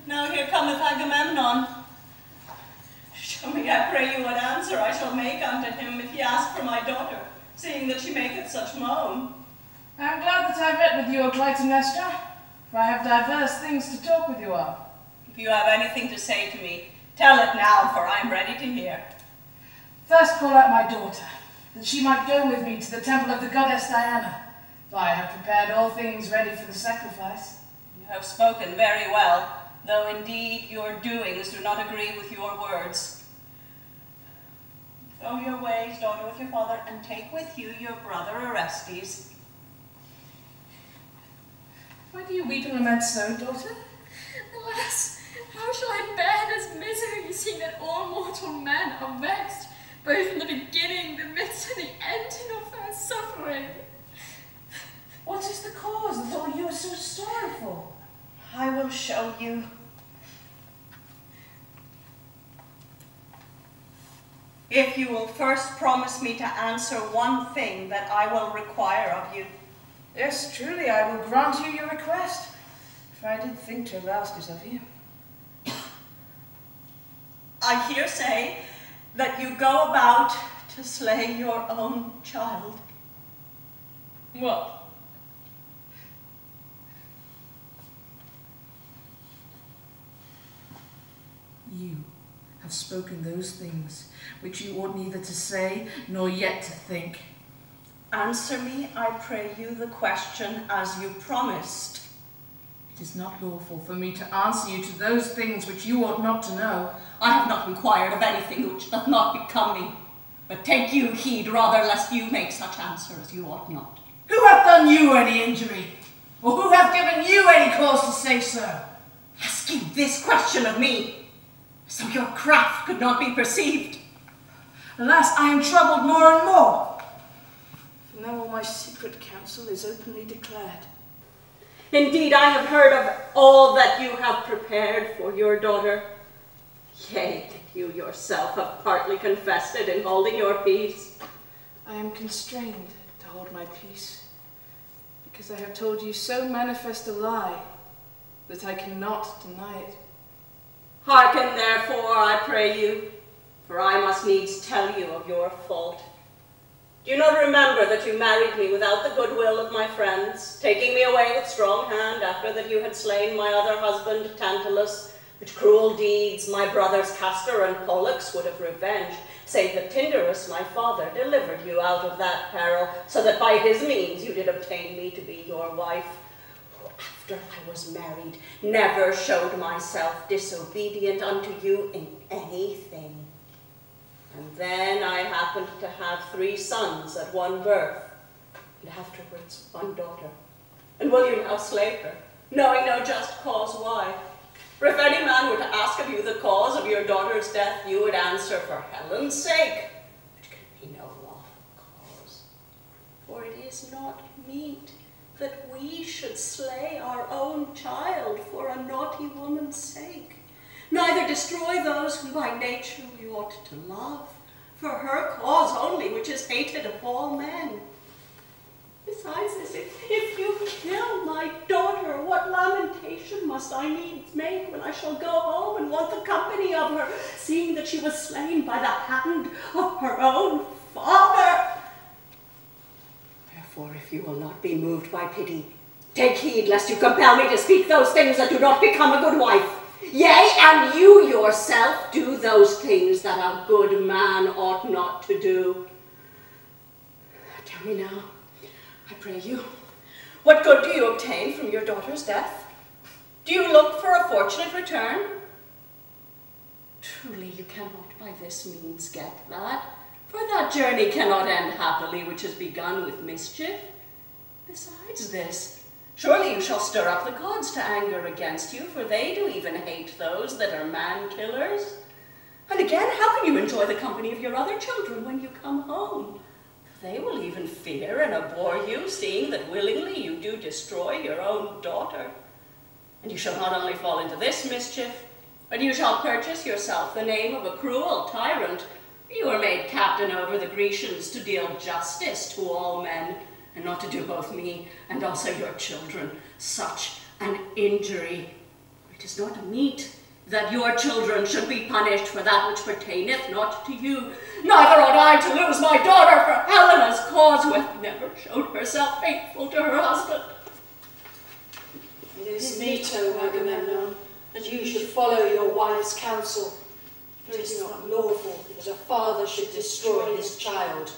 Now here cometh Agamemnon. Show me, I pray you, what answer I shall make unto him if he ask for my daughter, seeing that she maketh such moan. I am glad that I met with you, O Clytemnestra, for I have diverse things to talk with you of. If you have anything to say to me, tell it now, for I am ready to hear. First call out my daughter, that she might go with me to the temple of the goddess Diana, for I have prepared all things ready for the sacrifice. You have spoken very well, though indeed your doings do not agree with your words. Go your ways, daughter, with your father, and take with you your brother Orestes. Why do you weep and lament so, daughter? Alas, how shall I bear this misery, seeing that all mortal men are vexed, both in the beginning, the midst, and the ending of their suffering? What is the cause that all you are so sorrowful? I will show you. If you will first promise me to answer one thing that I will require of you. Yes, truly, I will grant you your request, for I did think to have asked it of you. I hear say that you go about to slay your own child. What? You have spoken those things which you ought neither to say nor yet to think. Answer me, I pray you, the question as you promised. It is not lawful for me to answer you to those things which you ought not to know. I have not inquired of anything which doth not become me, but take you heed rather lest you make such answer as you ought not. Who hath done you any injury? Or who hath given you any cause to say so? Ask you this question of me, so your craft could not be perceived. Alas, I am troubled more and more. For now all my secret counsel is openly declared. Indeed, I have heard of all that you have prepared for your daughter. Yea, that you yourself have partly confessed it in holding your peace. I am constrained to hold my peace, because I have told you so manifest a lie that I cannot deny it. Hearken, therefore, I pray you, for I must needs tell you of your fault. Do you not remember that you married me without the goodwill of my friends, taking me away with strong hand after that you had slain my other husband, Tantalus, which cruel deeds my brothers Castor and Pollux would have revenged, save that Tyndarus, my father, delivered you out of that peril, so that by his means you did obtain me to be your wife, who after I was married never showed myself disobedient unto you in anything. And then I happened to have 3 sons at one birth, and afterwards 1 daughter. And will you now slay her, knowing no just cause why? For if any man were to ask of you the cause of your daughter's death, you would answer, for Helen's sake, which can be no lawful cause. For it is not meet that we should slay our own child for a naughty woman's sake, neither destroy those whom by nature we ought to love, for her cause only, which is hated of all men. Besides this, if you kill my daughter, what lamentation must I needs make when I shall go home and want the company of her, seeing that she was slain by the hand of her own father? Therefore, if you will not be moved by pity, take heed lest you compel me to speak those things that do not become a good wife. Yea, and you yourself do those things that a good man ought not to do. Tell me now, I pray you, what good do you obtain from your daughter's death? Do you look for a fortunate return? Truly, you cannot by this means get that, for that journey cannot end happily which has begun with mischief. Besides this, surely you shall stir up the gods to anger against you, for they do even hate those that are man-killers. And again, how can you enjoy the company of your other children when you come home? They will even fear and abhor you, seeing that willingly you do destroy your own daughter. And you shall not only fall into this mischief, but you shall purchase yourself the name of a cruel tyrant. You were made captain over the Grecians to deal justice to all men, and not to do both me and also your children such an injury. For It is not meet that your children should be punished for that which pertaineth not to you. Neither ought I to lose my daughter for Helena's cause, who hath never showed herself faithful to her husband. It is meet, O Agamemnon, that you should follow your wife's counsel, for it is not lawful that a father should destroy his child